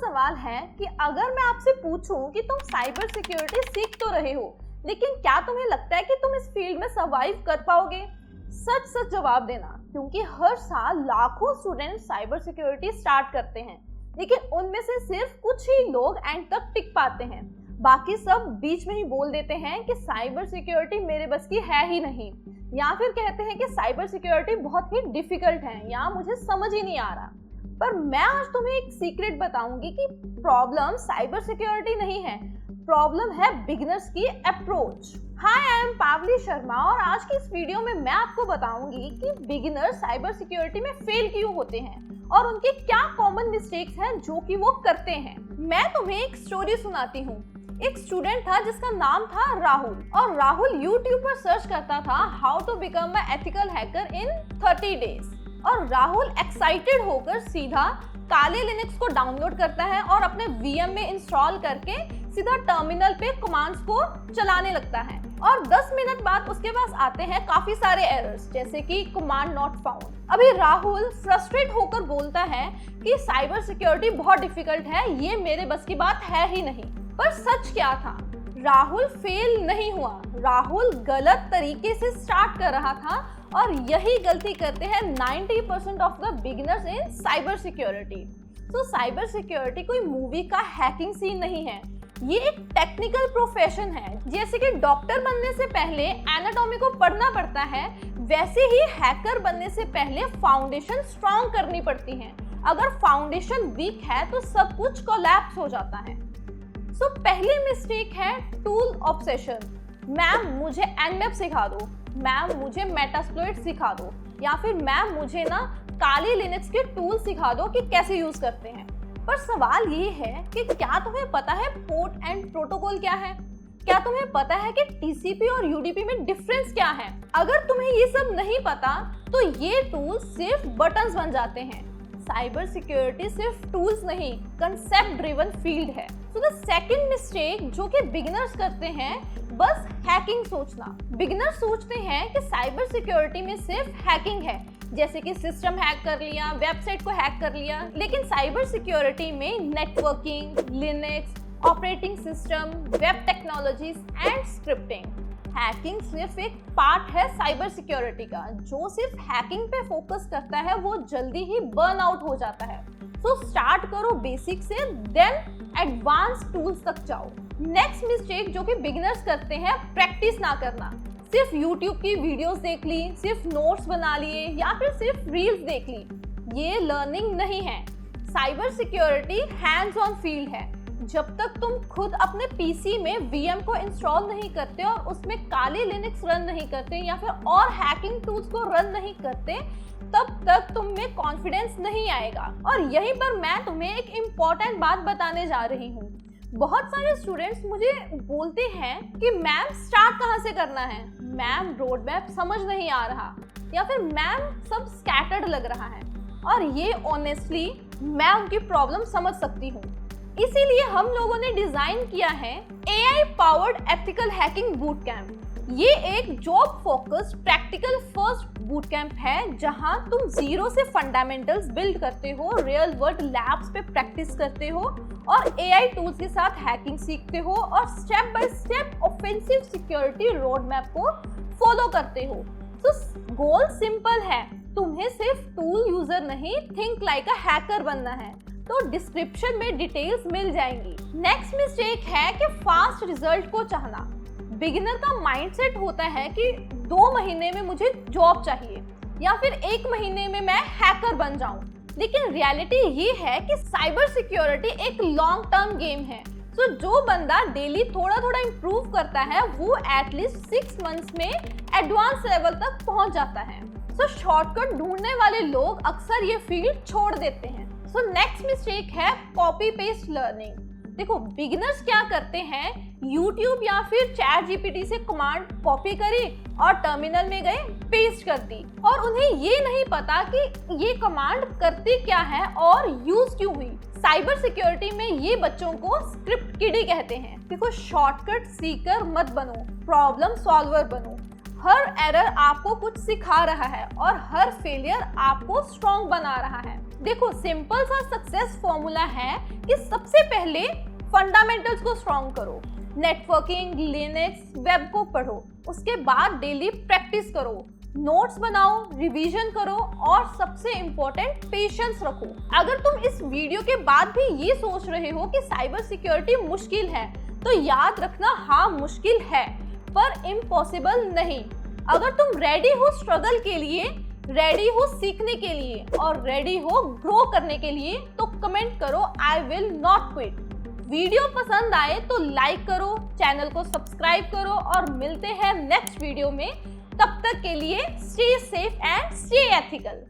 सवाल है कि अगर मैं आपसे पूछूं कि तुम साइबर सिक्योरिटी सीख तो रहे हो, लेकिन क्या तुम्हें लगता है कि तुम इस फील्ड में सर्वाइव कर पाओगे? सच सच जवाब देना, क्योंकि हर साल लाखों स्टूडेंट साइबर सिक्योरिटी स्टार्ट करते हैं, लेकिन उनमें से सिर्फ कुछ ही लोग एंड तक टिक पाते हैं। बाकी सब बीच में ही बोल देते हैं कि साइबर सिक्योरिटी मेरे बस की है ही नहीं, या फिर कहते हैं कि साइबर सिक्योरिटी बहुत ही डिफिकल्ट है या मुझे समझ ही नहीं आ रहा। पर मैं आज तुम्हें एक सीक्रेट बताऊंगी कि प्रॉब्लम साइबर सिक्योरिटी नहीं है, प्रॉब्लम है बिगिनर्स की अप्रोच। हाय, आई एम पावली शर्मा और आज की इस वीडियो में मैं आपको बताऊंगी कि बिगिनर्स साइबर सिक्योरिटी में फेल क्यों होते हैं और उनके क्या कॉमन मिस्टेक्स हैं जो कि वो करते हैं। मैं तुम्हें एक स्टोरी सुनाती हूँ। एक स्टूडेंट था जिसका नाम था राहुल, और राहुल YouTube पर सर्च करता था how to become a ethical hacker in 30 days. और राहुल एक्साइटेड होकर सीधा काले लिनक्स को डाउनलोड करता है और अपने VM में इंस्टॉल करके सीधा टर्मिनल पे कमांड्स को चलाने लगता है। और 10 मिनट बाद उसके पास आते हैं काफी सारे एरर्स, जैसे कि कमांड नॉट फाउंड। अभी राहुल फ्रस्ट्रेट होकर बोलता है कि साइबर सिक्योरिटी बहुत डिफिकल्ट है, ये मेरे बस की बात है ही नहीं। पर सच क्या था? राहुल फेल नहीं हुआ, राहुल गलत तरीके से स्टार्ट कर रहा था, और यही गलती करते हैं 90% of the beginners in cyber security. तो साइबर सिक्योरिटी कोई मूवी का हैकिंग सीन नहीं है, ये एक टेक्निकल प्रोफेशन है। जैसे कि डॉक्टर बनने से पहले एनाटॉमी को पढ़ना पड़ता है, वैसे ही हैकर बनने से पहले फाउंडेशन स्ट्रॉन्ग करनी पड़ती है। अगर फाउंडेशन वीक है तो सब कुछ कोलैप्स हो जाता है। सो पहली मिस्टेक है टूल ऑब्सेशन। मैम मुझे Nmap सिखा दो, मैम मुझे मेटास्प्लॉइट सिखा दो, या फिर मैम मुझे ना काली लिनक्स के टूल सिखा दो कि कैसे यूज करते हैं। पर सवाल ये है कि क्या तुम्हें पता है पोर्ट एंड प्रोटोकॉल क्या है? क्या तुम्हें पता है कि TCP और UDP में डिफरेंस क्या है? अगर तुम्हें ये सब नहीं पता तो ये टूल सिर्फ बटन्स बन जाते हैं। साइबर सिक्योरिटी सिर्फ टूल्स नहीं, कंसेप्ट ड्रिवन फील्ड है। तो द सेकंड मिस्टेक जो कि बिगिनर्स करते हैं, बस हैकिंग सोचना। बिगिनर्स सोचते हैं कि साइबर सिक्योरिटी में सिर्फ हैकिंग है, जैसे कि सिस्टम हैक कर लिया, वेबसाइट को हैक कर लिया। लेकिन साइबर सिक्योरिटी में networking, Linux, operating system, web technologies and scripting. Hacking सिर्फ एक पार्ट है साइबर सिक्योरिटी का। जो सिर्फ हैकिंग पे फोकस करता है वो जल्दी ही बर्न आउट हो जाता है। सो स्टार्ट करो बेसिक से, देन एडवांस टूल्स तक जाओ। नेक्स्ट मिस्टेक जो कि बिगिनर्स करते हैं, प्रैक्टिस ना करना। सिर्फ YouTube की वीडियोस देख ली, सिर्फ नोट्स बना लिए, या फिर सिर्फ रील्स देख ली, ये लर्निंग नहीं है। Cyber security hands on field है। जब तक तुम खुद अपने PC में VM को इंस्टॉल नहीं करते और उसमें काले लिनक्स रन नहीं करते या फिर और हैकिंग टूल्स को रन नहीं करते, तब तक तुम में कॉन्फिडेंस नहीं आएगा। और यहीं पर मैं तुम्हें एक इम्पॉर्टेंट बात बताने जा रही हूँ। बहुत सारे स्टूडेंट्स मुझे बोलते हैं कि मैम स्टार्ट कहाँ से करना है, मैम रोड मैप समझ नहीं आ रहा, या फिर मैम सब स्कैटर्ड लग रहा है। और ये ऑनेस्टली मैं उनकी प्रॉब्लम समझ सकती हूँ। इसीलिए हम लोगों ने डिजाइन किया है AI powered ethical hacking boot camp. ये एक job focused practical first boot camp है, जहां तुम जीरो से फंडामेंटल्स बिल्ड करते हो, रियल वर्ल्ड लैब्स पे प्रैक्टिस करते हो और AI टूल्स के साथ हैकिंग सीखते हो और step by step offensive security road map को फॉलो करते हो। तो गोल सिंपल है, तुम्हें सिर्फ टूल यूजर नहीं, थिंक लाइक अ हैकर बनना है। तो डिस्क्रिप्शन में डिटेल्स मिल जाएंगी। नेक्स्ट मिस्टेक है कि फास्ट रिजल्ट को चाहना। बिगिनर का माइंडसेट होता है कि 2 महीने में मुझे जॉब चाहिए या फिर 1 महीने में मैं हैकर बन जाऊं। लेकिन रियलिटी ये है कि साइबर सिक्योरिटी एक लॉन्ग टर्म गेम है। तो जो बंदा डेली थोड़ा थोड़ा इम्प्रूव करता है वो एटलीस्ट 6 मंथ्स में एडवांस लेवल तक पहुंच जाता है। सो शॉर्टकट ढूंढने वाले लोग अक्सर ये फील्ड छोड़ देते हैं। सो नेक्स्ट मिस्टेक है कॉपी पेस्ट लर्निंग। देखो बिगिनर्स क्या करते हैं, YouTube या फिर ChatGPT से कमांड कॉपी करी और टर्मिनल में गए पेस्ट कर दी, और उन्हें ये नहीं पता कि ये कमांड करती क्या है और यूज क्यों हुई। साइबर सिक्योरिटी में ये बच्चों को स्क्रिप्ट किडी कहते हैं। देखो शॉर्टकट सीकर मत बनो, प्रॉब्लम सॉल्वर बनो। हर एरर आपको कुछ सिखा रहा है और हर फेलियर आपको स्ट्रॉन्ग बना रहा है। देखो, सिंपल सा सक्सेस फॉर्मूला है कि सबसे पहले फंडामेंटल्स को स्ट्रॉन्ग करो, नेटवर्किंग, लिनक्स, वेब को पढ़ो, उसके बाद डेली प्रैक्टिस करो, नोट्स बनाओ, रिवीजन करो और सबसे इंपॉर्टेंट पेशेंस रखो। अगर तुम इस वीडियो के बाद भी ये सोच रहे हो कि साइबर सिक्योरिटी मुश्किल है, तो याद रखना, हाँ मुश्किल है पर इम्पॉसिबल नहीं। अगर तुम रेडी हो स्ट्रगल के लिए, रेडी हो सीखने के लिए और रेडी हो ग्रो करने के लिए, तो कमेंट करो I will not quit. Video पसंद आए तो लाइक करो, चैनल को सब्सक्राइब करो और मिलते हैं नेक्स्ट वीडियो में। तब तक के लिए stay safe and stay ethical.